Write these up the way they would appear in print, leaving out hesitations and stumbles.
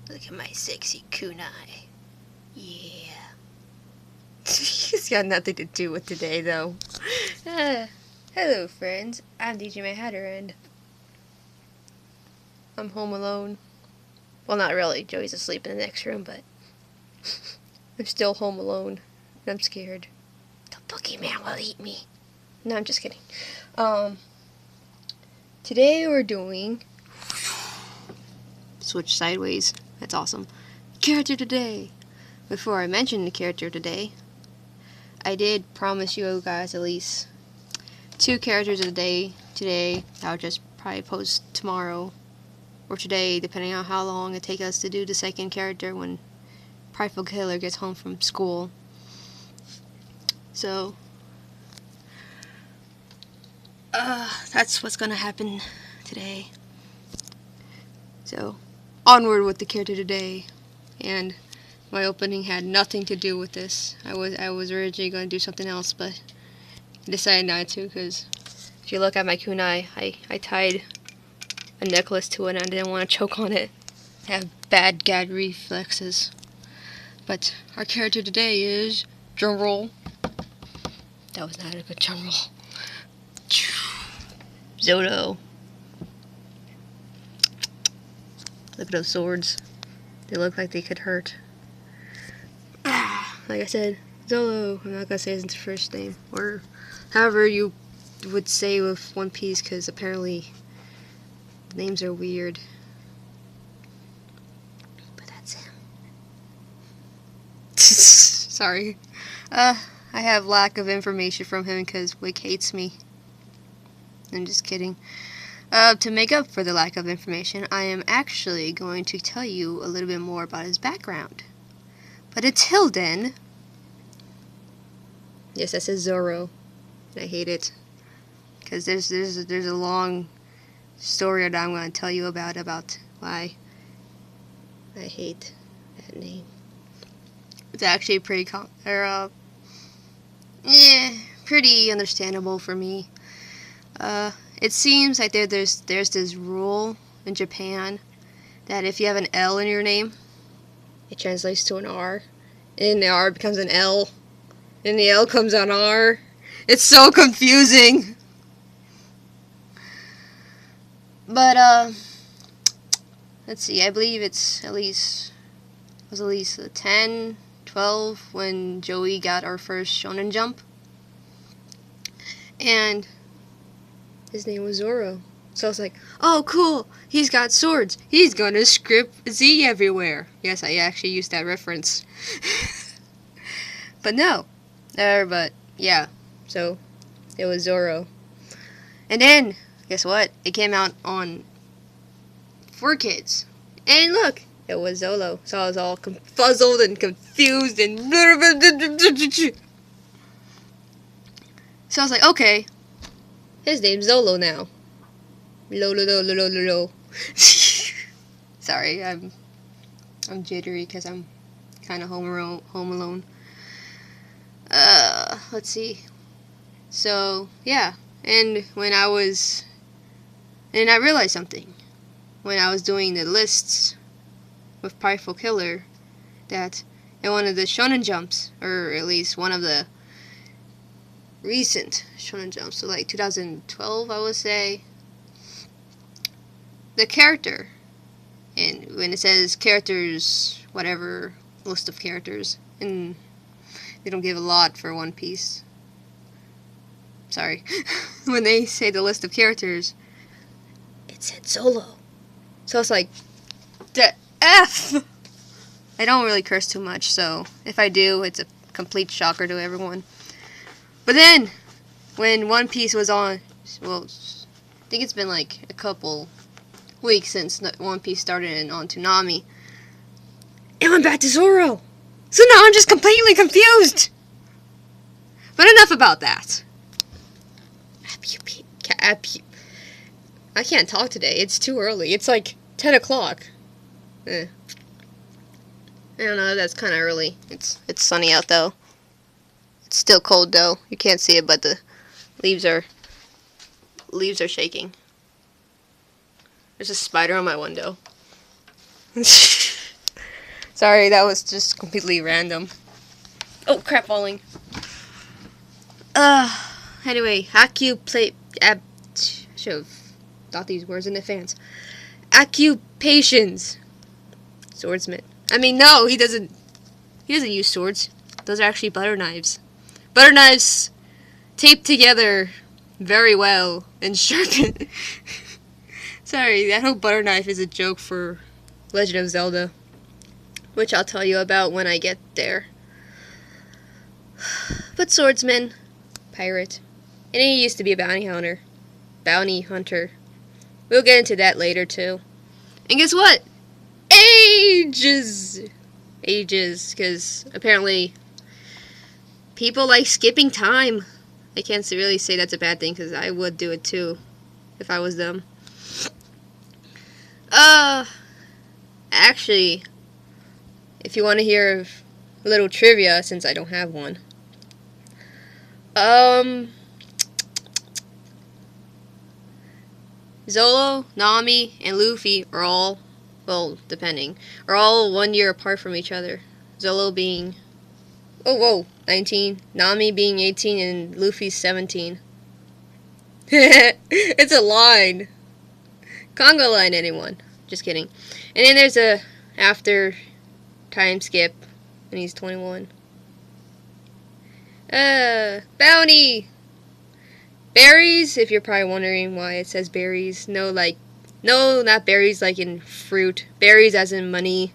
Look at my sexy kunai. Yeah. It's got nothing to do with today, though. Hello, friends. I'm DJ May Hatter, and I'm home alone. Well, not really. Joey's asleep in the next room, but I'm still home alone, and I'm scared. The boogeyman will eat me. No, I'm just kidding. Today we're doing... Switch sideways. That's awesome. Character today. Before I mention the character today, I did promise you guys at least 2 characters a day today. I'll just probably post tomorrow or today, depending on how long it takes us to do the second character when Prideful Killer gets home from school. So, that's what's gonna happen today. So, onward with the character today. And my opening had nothing to do with this. I was originally going to do something else, but I decided not to, because if you look at my kunai, I tied a necklace to it and I didn't want to choke on it. I have bad gag reflexes. But our character today is... drumroll. That was not a good drumroll. Zoto. Look at those swords. They look like they could hurt. Like I said, Zolo. I'm not gonna say his first name, or however you would say with One Piece, because apparently the names are weird. But that's him. Sorry. I have lack of information from him because Wick hates me. I'm just kidding. To make up for the lack of information, I am actually going to tell you a little bit more about his background. But until then... Yes, that says Zoro. I hate it. Because there's a long story that I'm going to tell you about why I hate that name. It's actually pretty pretty understandable for me. It seems like there's this rule in Japan that if you have an L in your name, it translates to an R, and the R becomes an L, and the L comes on R. It's so confusing. But let's see. I believe it was at least 10, 12 when Joey got our first Shonen Jump, and his name was Zoro. So I was like, oh, cool, he's got swords. He's gonna script Z everywhere. Yes, I actually used that reference. But no. But, yeah. So, it was Zoro. And then, guess what? It came out on 4Kids. And look, it was Zolo. So I was all confuzzled and confused and... So I was like, okay, his name's Zolo now. Lo. Sorry, I'm jittery because I'm kind of home alone. Let's see. So yeah, and I realized something when I was doing the lists with Prideful Killer, that in one of the Shonen Jumps, or at least one of the recent Shonen Jumps, so like 2012, I would say, the character, and when it says characters, whatever, list of characters, and they don't give a lot for One Piece. Sorry. When they say the list of characters, it said Solo. So it's like, the F! I don't really curse too much, so if I do, it's a complete shocker to everyone. But then, when One Piece was on, well, I think it's been like a couple weeks since One Piece started on Toonami, it went back to Zoro. So now I'm just completely confused. But enough about that. I can't talk today. It's too early. It's like 10 o'clock. I don't know. That's kind of early. It's sunny out though. It's still cold though. You can't see it, but the leaves are shaking. There's a spider on my window. Sorry, that was just completely random. Oh, crap, falling. Anyway, should have thought these words in advance. Occupations. Swordsman. I mean, no, he doesn't use swords. Those are actually butter knives. Butter knives taped together very well and sharpened. Sorry, that whole butter knife is a joke for Legend of Zelda, which I'll tell you about when I get there. But swordsman, pirate, and he used to be a bounty hunter. We'll get into that later too. And guess what? Ages, because apparently people like skipping time. I can't really say that's a bad thing because I would do it too if I was them. Actually, if you want to hear a little trivia, since I don't have one. Zolo, Nami, and Luffy are all, well, depending, are all 1 year apart from each other. Zolo being, 19, Nami being 18, and Luffy's 17. It's a line. Congo line, anyone. Just kidding. And then there's a after time skip, and he's 21. Bounty! Berries, if you're probably wondering why it says berries. No, not berries like in fruit. Berries as in money.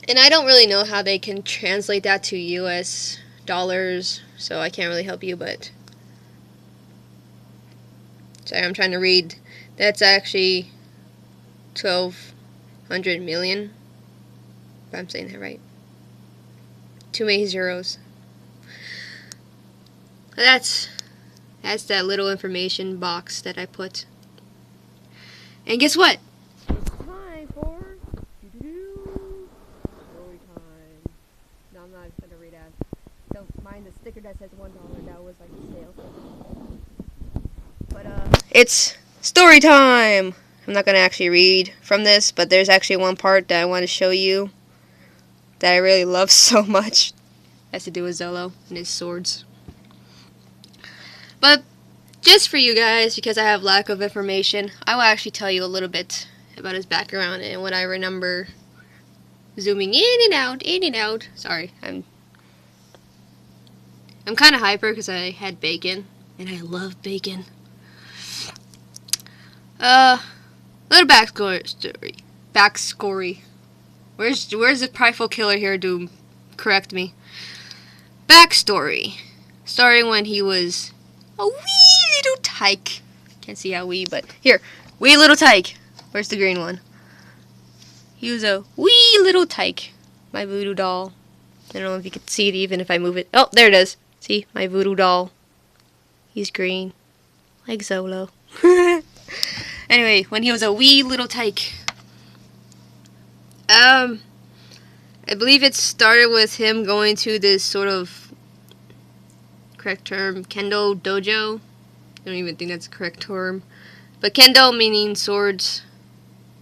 And I don't really know how they can translate that to US dollars, so I can't really help you, but... Sorry, I'm trying to read. That's actually 1,200 million. If I'm saying that right. Too many zeros. That's that little information box that I put. And guess what? It's time for story time. No, I'm not gonna read that. Don't mind the sticker that says $1. That was like a sale. But it's story time. I'm not gonna actually read from this, but there's actually one part that I want to show you that I really love so much. It has to do with Zolo and his swords. But just for you guys, because I have lack of information, I will actually tell you a little bit about his background and what I remember zooming in and out. Sorry, I'm kind of hyper because I had bacon, and I love bacon. Little backstory. Where's the prideful killer here to correct me? Backstory. Starting when he was a wee little tyke. Can't see how wee, but here. Wee little tyke. Where's the green one? He was a wee little tyke. My voodoo doll. I don't know if you can see it even if I move it. Oh, there it is. See? My voodoo doll. He's green. Like Zolo. Anyway, when he was a wee little tyke. I believe it started with him going to this sort of, correct term, kendo dojo. I don't even think that's a correct term. But kendo meaning swords,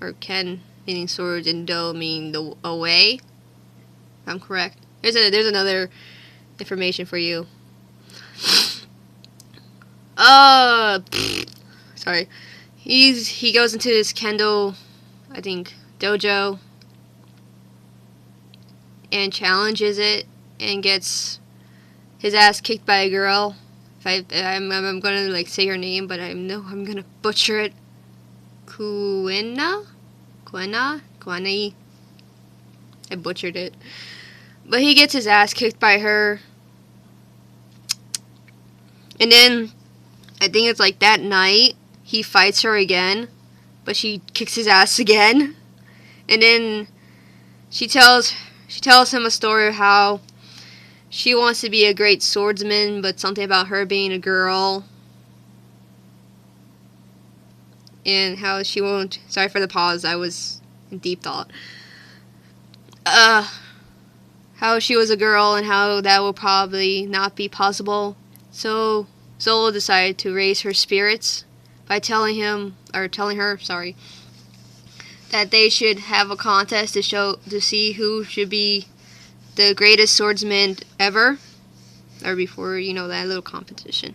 or ken meaning swords, and do meaning the away. If I'm correct. There's another information for you. Sorry. He goes into this kendo, I think, dojo, and challenges it and gets his ass kicked by a girl. I'm gonna like say her name, but I know I'm gonna butcher it. Kuena. I butchered it. But he gets his ass kicked by her. And then I think it's like that night he fights her again, but she kicks his ass again. And then she tells him a story of how she wants to be a great swordsman, but something about her being a girl. And how she won't... Sorry for the pause, I was in deep thought. How she was a girl and how that will probably not be possible. So Zolo decided to raise her spirits by telling her that they should have a contest to see who should be the greatest swordsman ever, or before, that little competition.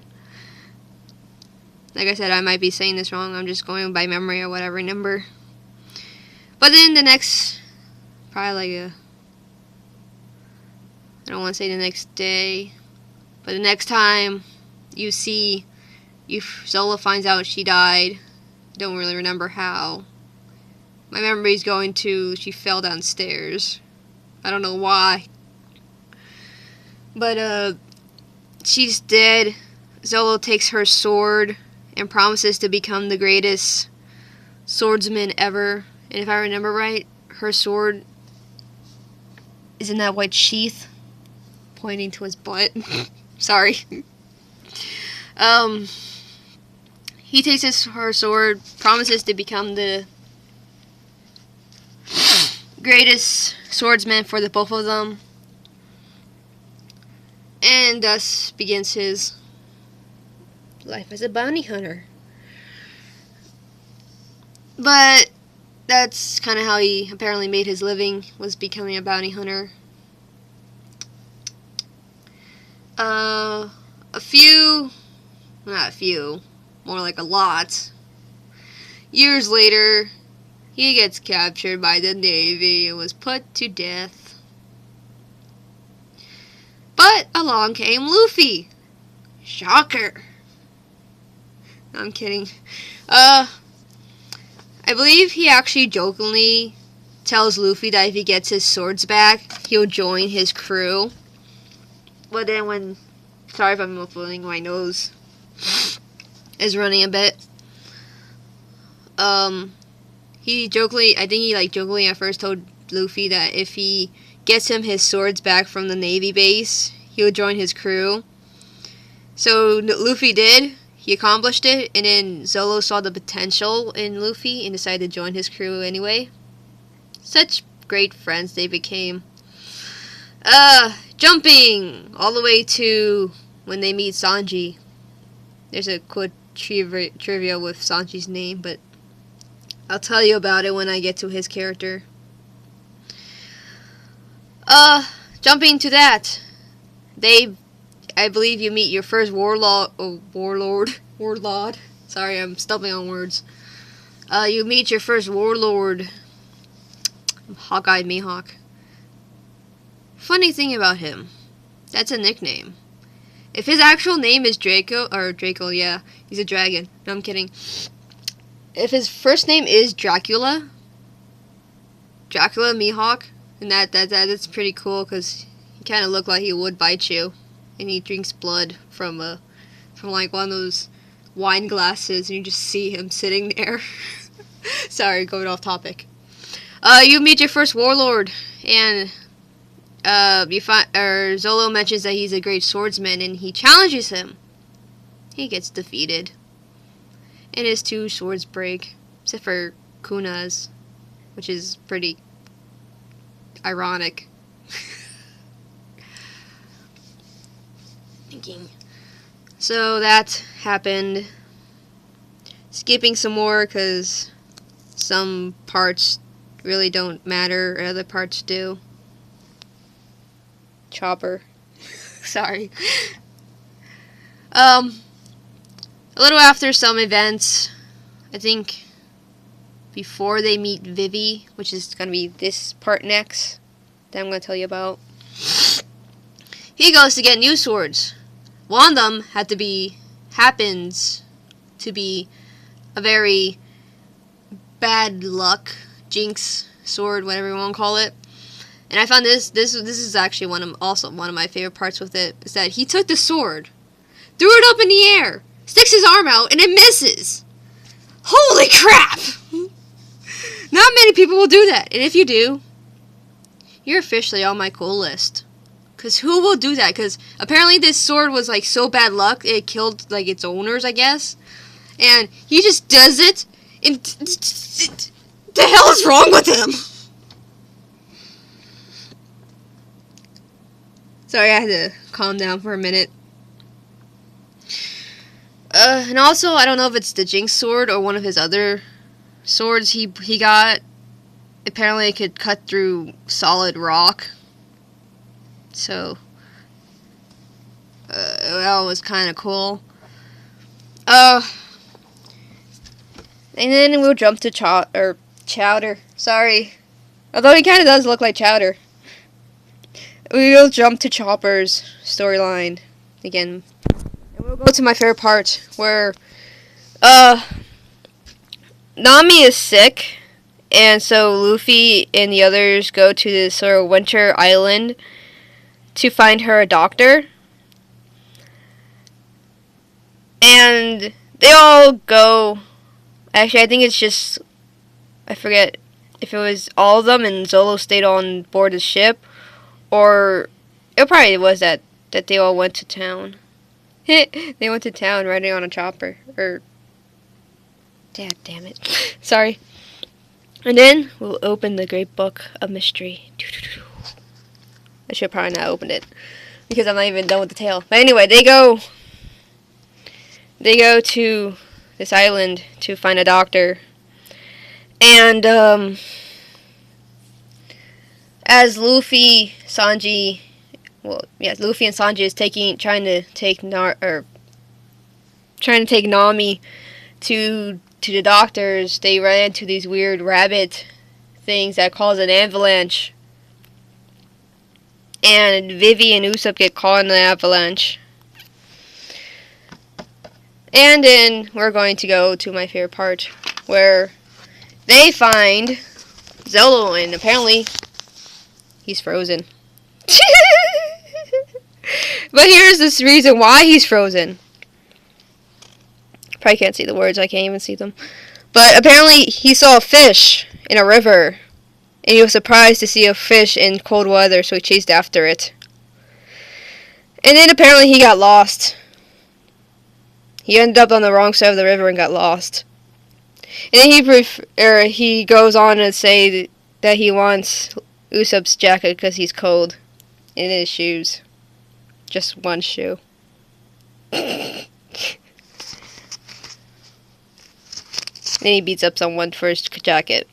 Like I said, I might be saying this wrong. I'm just going by memory or whatever number. But then the next, probably I don't want to say the next day, but the next time you see, Zola finds out she died. Don't really remember how. My memory's going to, she fell downstairs. I don't know why. But, she's dead. Zolo takes her sword and promises to become the greatest swordsman ever. And if I remember right, her sword is in that white sheath, pointing to his butt. Sorry. He takes her sword, promises to become the greatest swordsman for the both of them, and thus begins his life as a bounty hunter. But that's kind of how he apparently made his living, was becoming a bounty hunter. Not a few, more like a lot. Years later, he gets captured by the Navy and was put to death. But along came Luffy. Shocker. No, I'm kidding. I believe he actually jokingly tells Luffy that if he gets his swords back, he'll join his crew. But then sorry if I'm muffling, my nose is running a bit. He jokingly at first told Luffy that if he gets him his swords back from the Navy base, he'll join his crew. So Luffy did. He accomplished it, and then Zolo saw the potential in Luffy and decided to join his crew anyway. Such great friends they became. Jumping all the way to when they meet Sanji. There's a quick trivia with Sanji's name, but I'll tell you about it when I get to his character. Jumping to that, I believe you meet your first warlord. Sorry, I'm stumbling on words. You meet your first warlord, Hawkeye Mihawk. Funny thing about him, that's a nickname. If his actual name is Draco, yeah, he's a dragon. No, I'm kidding. If his first name is Dracula Mihawk, and that's pretty cool because he kind of looked like he would bite you, and he drinks blood from like one of those wine glasses, and you just see him sitting there. Sorry, going off topic. You meet your first warlord, and Zolo mentions that he's a great swordsman, and he challenges him. He gets defeated, and his two swords break, except for Kuna's, which is pretty ironic. So that happened. Skipping some more because some parts really don't matter, other parts do. Chopper. Sorry. A little after some events, I think before they meet Vivi, which is going to be this part next, that I'm going to tell you about, he goes to get new swords. One of them happens to be a very bad luck, jinx sword, whatever you want to call it. And I found this is actually one of my favorite parts with it, is that he took the sword, threw it up in the air, sticks his arm out, and it misses. Holy crap! Not many people will do that, and if you do, you're officially on my cool list. Because who will do that? Because apparently this sword was like so bad luck, it killed like its owners, I guess. And he just does it, and the hell is wrong with him? Sorry, I had to calm down for a minute. And also, I don't know if it's the Jinx sword or one of his other swords he got, apparently it could cut through solid rock. So that was kind of cool. And then we'll jump to Chowder. Sorry. Although he kind of does look like Chowder. We will jump to Chopper's storyline again. And we'll go to my favorite part where Nami is sick, and so Luffy and the others go to this sort of winter island to find her a doctor. And they all go. Actually, I think it's just, I forget if it was all of them and Zolo stayed on board the ship, or it probably was that they all went to town. They went to town riding on a chopper. Or, damn it. Sorry. And then we'll open the Great Book of Mystery. I should probably not open it because I'm not even done with the tale. But anyway, they go to this island to find a doctor. And as Luffy and Sanji is trying to take Nami to the doctors, they ran into these weird rabbit things that cause an avalanche. And Vivi and Usopp get caught in the avalanche. And then we're going to go to my favorite part, where they find Zolo, and apparently he's frozen. But here's this reason why he's frozen. Probably can't see the words, I can't even see them. But apparently he saw a fish in a river, and he was surprised to see a fish in cold weather, so he chased after it. And then apparently he got lost. He ended up on the wrong side of the river and got lost. And then he goes on to say that he wants Usopp's jacket because he's cold. And his shoes. Just one shoe. Then he beats up someone for his jacket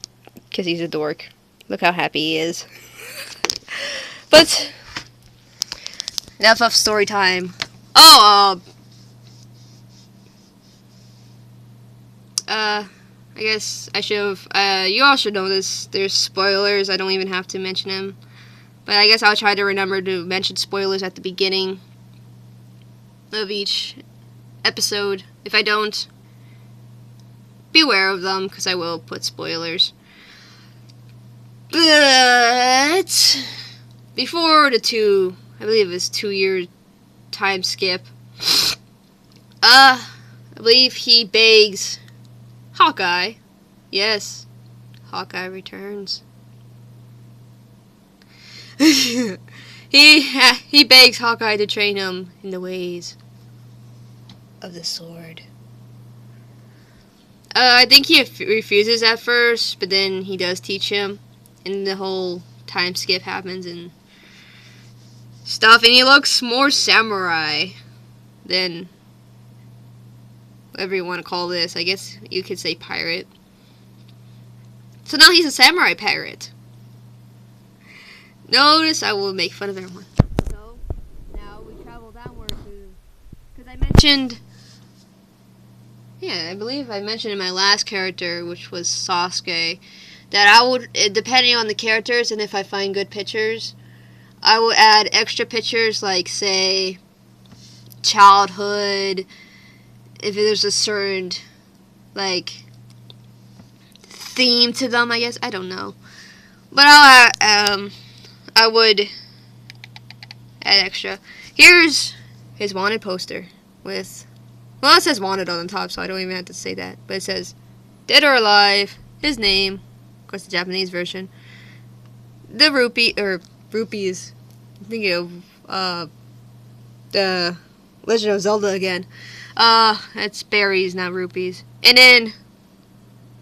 because he's a dork. Look how happy he is. But enough of story time. I guess I should have, you all should know this, there's spoilers, I don't even have to mention them, but I guess I'll try to remember to mention spoilers at the beginning of each episode. If I don't, beware of them, because I will put spoilers. But before I believe it's 2-year time skip, I believe he begs Hawkeye. Yes, Hawkeye returns. He begs Hawkeye to train him in the ways of the sword. I think he refuses at first, but then he does teach him, and the whole time skip happens and stuff, and he looks more samurai than whatever you want to call this. I guess you could say pirate. So now he's a samurai pirate. Notice I will make fun of everyone. So now we travel downward to, because I mentioned, I believe I mentioned in my last character, which was Sasuke, that I would, depending on the characters and if I find good pictures, I would add extra pictures like, say, childhood, if there's a certain, like, theme to them, I guess. I don't know. But I would add extra. Here's his wanted poster with, well, it says wanted on the top, so I don't even have to say that. But it says, dead or alive, his name, of course the Japanese version, the rupees, I'm thinking of, the Legend of Zelda again. It's berries, not rupees. And then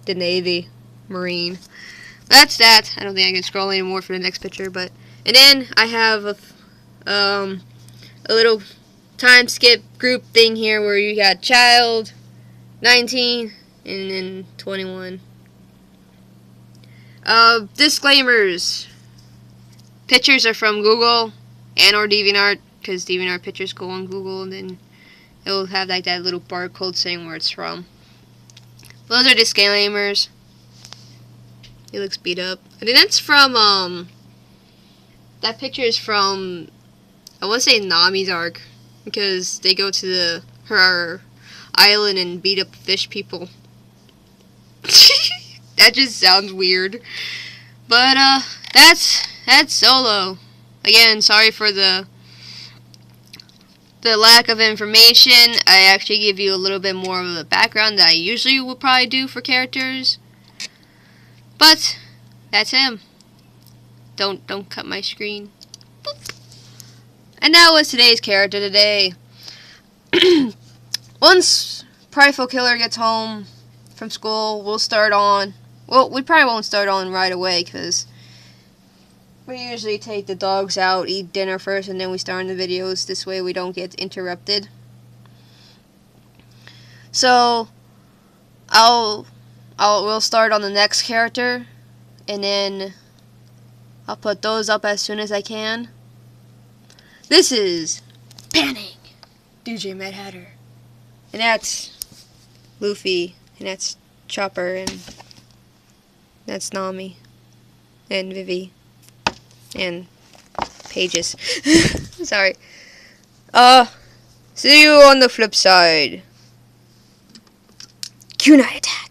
the Navy, Marine. That's that. I don't think I can scroll anymore for the next picture, but, and then I have a little time skip group thing here where you got child, 19, and then 21. Disclaimers. Pictures are from Google and or DeviantArt, because DeviantArt pictures go on Google and then it will have like that little barcode saying where it's from. Those are disclaimers. It looks beat up. I think that's from that picture is from, I want to say, Nami's arc, because they go to her island and beat up fish people. That just sounds weird. But that's Solo. Again, sorry for the lack of information. I actually give you a little bit more of a background that I usually would probably do for characters. But that's him. Don't cut my screen. Boop. And that was today's character today. Once Prideful Killer gets home from school, we'll start on. Well, we probably won't start on right away because we usually take the dogs out, eat dinner first, and then we start on the videos. This way we don't get interrupted. So we'll start on the next character, and then I'll put those up as soon as I can. This is Panning, DJ Mad Hatter, and that's Luffy, and that's Chopper, and that's Nami, and Vivi, and Pages. Sorry. See you on the flip side. Kunai attack.